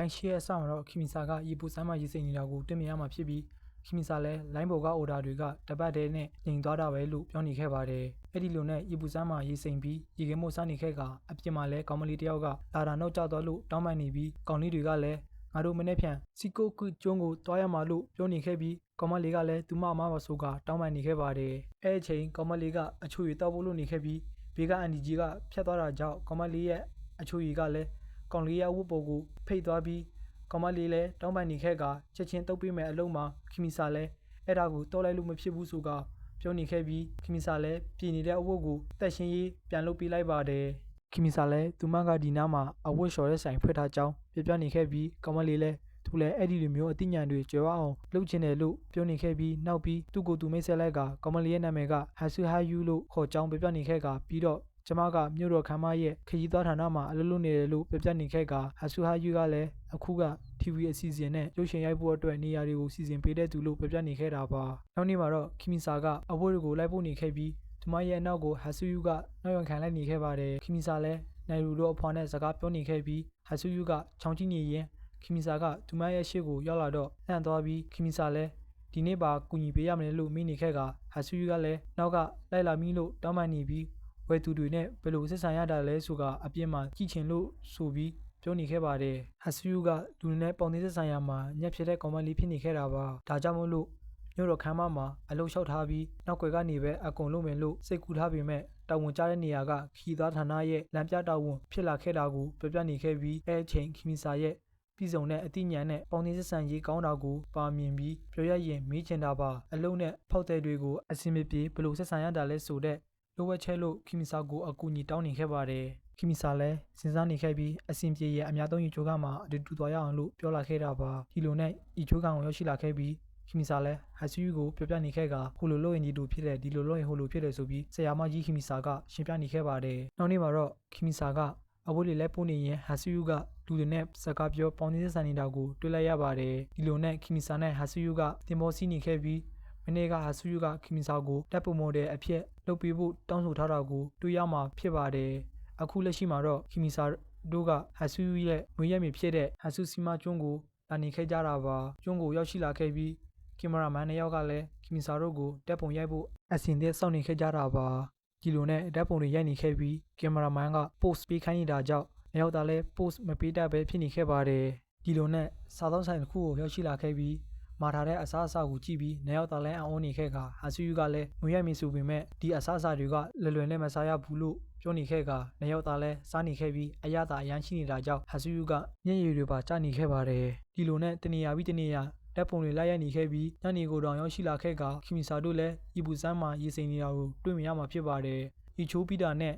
လိုင်းရှေ့အဆောင်တော့ခီမီစာကရေပူစမ်းမှရေစိမ်နေတာကိုတွေ့မြင်ရမှာဖြစ်ပြီးခီမီစာလည်းလိုင်းပေါ်ကအော်ဒါတွေကတပတ်တည်းနဲ့ညင်သွားတာပဲလို့ပြောနေခဲ့ပါတယ်အဲ့ဒီလိုနဲ့ရေပူစမ်းမှရေစိမ်ပြီးရေခဲမို့စားနေခဲ့ကအပြင်မှာလည်းကောင်မလေးတယောက်ကလာတာနောက်ကျသွားလို့တောင်းပန်နေပြီးကောင်လေးတွေကလည်းငါတို့မနေ့ဖြန်စီကိုကုကျွန်းကိုတွားရမှာလို့ပြောနေခဲ့ပြီးကောင်မလေးကလည်းသူမအမပါဆိုကတောင်းပန်နေခဲ့ပါတယ်အဲ့အချိန်ကောင်မလေးကအချိုရည်တောက်ဖို့လို့နေခဲ့ပြီးဘေးကအန်ဒီကြီးကဖြတ်သွားတာကြောင့်ကောင်မလေးရဲ့အချိုရည်ကလည်းကောင်လေးရဲ့ဝတ်ပေါ်ကိုဖိတ်သွားပြီးကောင်မလေးလည်းတောင်းပန်နေခဲ့ကချက်ချင်းတုပ်ပေးမယ်အလုံးမှာခီမီစာလည်းအဲ့ဒါကိုတောလိုက်လို့မဖြစ်ဘူးဆိုကပြောနေခဲ့ပြီးခီမီစာလည်းပြည်နေတဲ့အဝတ်ကိုတက်ရှင်းရေးပြန်လုပ်ပေးလိုက်ပါတယ်ခီမီစာလည်းသူမကဒီနားမှာအဝတ်လျှော်တဲ့ဆိုင်ဖွင့်ထားကြောင်းပြနေခဲ့ပြီးကောင်မလေးလည်းသူလည်းအဲ့ဒီလိုမျိုးအသိဉာဏ်တွေကြွယ်ဝအောင်လုပ်ချင်တယ်လို့ပြောနေခဲ့ပြီးနောက်ပြီးသူ့ကိုသူမိတ်ဆက်လိုက်ကကောင်မလေးရဲ့နာမည်ကဟဆူဟာယူလို့ခေါ်ကြောင်းပြနေခဲ့ကပြီးတော့ကျမကမြို့တော်ခမ်းမရဲ့ခရီးသွားဌာနမှာအလုပ်လုပ်နေတယ်လို့ပြနေခဲ့ကဟဆူဟာယူကလည်းအခုက TV အစီအစဉ်နဲ့ရုပ်ရှင်ရိုက်ဖို့အတွက်နေရာတွေကိုစီစဉ်ပေးတဲ့သူလို့ပြနေခဲ့တာပါနောက်နေ့မှာတော့ခီမီစာကအဝတ်တွေကိုလိုက်ပို့နေခဲ့ပြီးသူမရဲ့အနောက်ကိုဟဆူယူကနောက်ရန်ခံလိုက်နေခဲ့ပါတယ်ခီမီစာလည်းနိုင်လူတို့အဖွာနဲ့စကားပြောနေခဲ့ပြီးဟဆူယူကချောင်းကြည့်နေရင်ခီမီစာကသူမရဲ့ရှေ့ကိုရောက်လာတော့လှမ်းသွားပြီးခီမီစာလည်းဒီနေ့ပါကူညီပေးရမယ်လို့မိနေခဲ့ကဟဆူယူကလည်းနောက်ကလိုက်လာမီလို့တောင်းပန်နေပြီးဝယ်သူတွေနဲ့ဘယ်လိုဆက်ဆံရတာလဲဆိုကအပြင်မှာကြည့်ချင်လို့ဆိုပြီးပြောနေခဲ့ပါတယ်ဟဆူယူကလူနဲ့ပေါင်သေးဆက်ဆံရမှာညက်ဖြစ်တဲ့ကောင်မလေးဖြစ်နေခဲ့တာပါဒါကြောင့်မို့လို့မြို့တော်ခမ်းမမှာအလုပ်လျှောက်ထားပြီးနောက်ွယ်ကနေပဲအကုန်လုံးမယ်လို့စိတ်ကူးထားပေမဲ့တာဝန်ကျတဲ့နေရာကခီးသားဌာနရဲ့လမ်းပြတာဝန်ဖြစ်လာခဲ့တာကိုပြနေခဲ့ပြီးအဲအချိန်ခီမီစာရဲ့ပြည်စုံတဲ့အသိဉာဏ်နဲ့ပေါင်းသေးဆက်ဆံရေးကောင်းတာကိုပါမြင်ပြီးပြောရရင်မေးချင်တာပါအလုံးနဲ့ဖောက်တဲ့တွေကိုအစင်မပြေဘလို့ဆက်ဆံရတာလဲဆိုတဲ့လိုဝက်ချဲလို့ခီမီစာကိုအကူအညီတောင်းနေခဲ့ပါတယ်ခီမီစာလည်းစဉ်းစားနေခဲ့ပြီးအစင်ပြေရဲ့အများဆုံးရေချိုးကမှာအတူတူသွားရအောင်လို့ပြောလာခဲ့တာပါဒီလိုနဲ့ရေချိုးကကိုရောက်ရှိလာခဲ့ပြီးခီမီစာလည်းဟဆူယူကိုပြနေခဲ့ကဟိုလိုလို့ရင်ဒီလိုဖြစ်တယ်ဒီလိုလို့ရင်ဟိုလိုဖြစ်တယ်ဆိုပြီးဆရာမကြီးခီမီစာကရှင်းပြနေခဲ့ပါတယ်နောက်နေ့မှာတော့ခီမီစာကအဝတ်လေးလဲပို့နေရင်ဟဆူယူကလူတွေနဲ့စကားပြောပေါင်းသေးဆက်ဆံနေတာကိုတွေ့လိုက်ရပါတယ်ဒီလိုနဲ့ခီမီစာနဲ့ဟဆူယူကတင်ပေါ်စီးနေခဲ့ပြီးမနေ့ကဟဆူယူကခီမီစာကိုတပ်ပုံမော်ဒယ်အဖြစ်လုပ်ပေးဖို့တောင်းဆိုထားတာကိုတွေ့ရမှာဖြစ်ပါတယ်အခုလက်ရှိမှာတော့ခီမီစာတို့ကဟဆူယူရဲ့မွေးရမြေဖြစ်တဲ့ဟဆူစီမာကျွန်းကိုလာနေခဲ့ကြတာပါကျွန်းကိုရောက်ရှိလာခဲ့ပြီးကင်မရာမန်နှစ်ယောက်ကလည်းခီမီစာတို့ကိုတပ်ပုံရိုက်ဖို့အစီအစဉ်စောင့်နေခဲ့ကြတာပါဒီလိုနဲ့တပ်ပုံတွေရိုက်နေခဲ့ပြီးကင်မရာမန်က post ပေးခိုင်းနေတာကြောင့်နှစ်ယောက်သားလည်း post မပေးတတ်ပဲဖြစ်နေခဲ့ပါတယ်ဒီလိုနဲ့စားသောက်ဆိုင်တစ်ခုကိုရောက်ရှိလာခဲ့ပြီးမာထားတဲ့အစားအစာကိုကြည့်ပြီးနှစ်ယောက်သားလည်းအံ့ဩနေခဲ့ကဟဆူယူကလည်းမွေးရမည်ဆိုပေမဲ့ဒီအစားအစာတွေကလွယ်နဲ့မစားရဘူးလို့ပြောနေခဲ့ကနှစ်ယောက်သားလည်းစားနေခဲ့ပြီးအရသာအရန်ရှိနေတာကြောင့်ဟဆူယူကမျက်ရည်တွေပါကျနေခဲ့ပါတယ်ဒီလိုနဲ့တနေရာပြီးတနေရာတပ်ပုံတွေလိုက်ရနေခဲ့ပြီးညနေကိုတောင်ရောက်ရှိလာခဲ့ကခီမီစာတို့လည်းဤပူစမ်းမှာရေစိမ်နေတာကိုတွေ့မြင်ရမှာဖြစ်ပါတယ်ဤချိုးပြီးတာနဲ့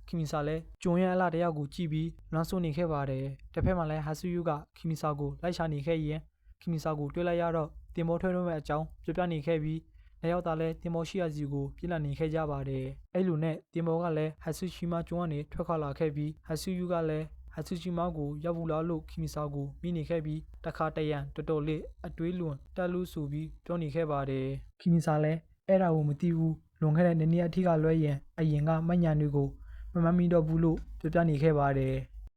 ခီမီစာလည်းကျုံရဲ့အလားတယောက်ကိုကြည့်ပြီးလွမ်းဆွနေခဲ့ပါတယ်တစ်ဖက်မှာလည်းဟဆူယူကခီမီစာကိုလိုက်ရှာနေခဲ့ရင်ခီမီစာကိုတွေ့လိုက်ရတော့တင်မောထွဲထွဲမဲ့အကြောင်းပြနေခဲ့ပြီးနှစ်ယောက်သားလည်းတင်မောရှိရစီကိုပြစ်လက်နေခဲ့ကြပါတယ်အဲ့လိုနဲ့တင်မောကလည်းဟဆူရှိမာကျွန်းကနေထွက်ခွာလာခဲ့ပြီးဟဆူယူကလည်းဟဆူရှိမာကိုရောက်ဘူးလားလို့ခီမီစာကိုမိနေခဲ့ပြီးတခါတရံတော်တော်လေးအတွေးလွန်တက်လို့ဆိုပြီးပြောနေခဲ့ပါတယ်ခီမီစာလည်းအဲ့ဒါကိုမသိဘူးလွန်ခဲ့တဲ့နေ့အထိကလွဲရင်အရင်ကမညံတွေကိုမမှတ်မိတော့ဘူးလို့ပြနေခဲ့ပါတယ်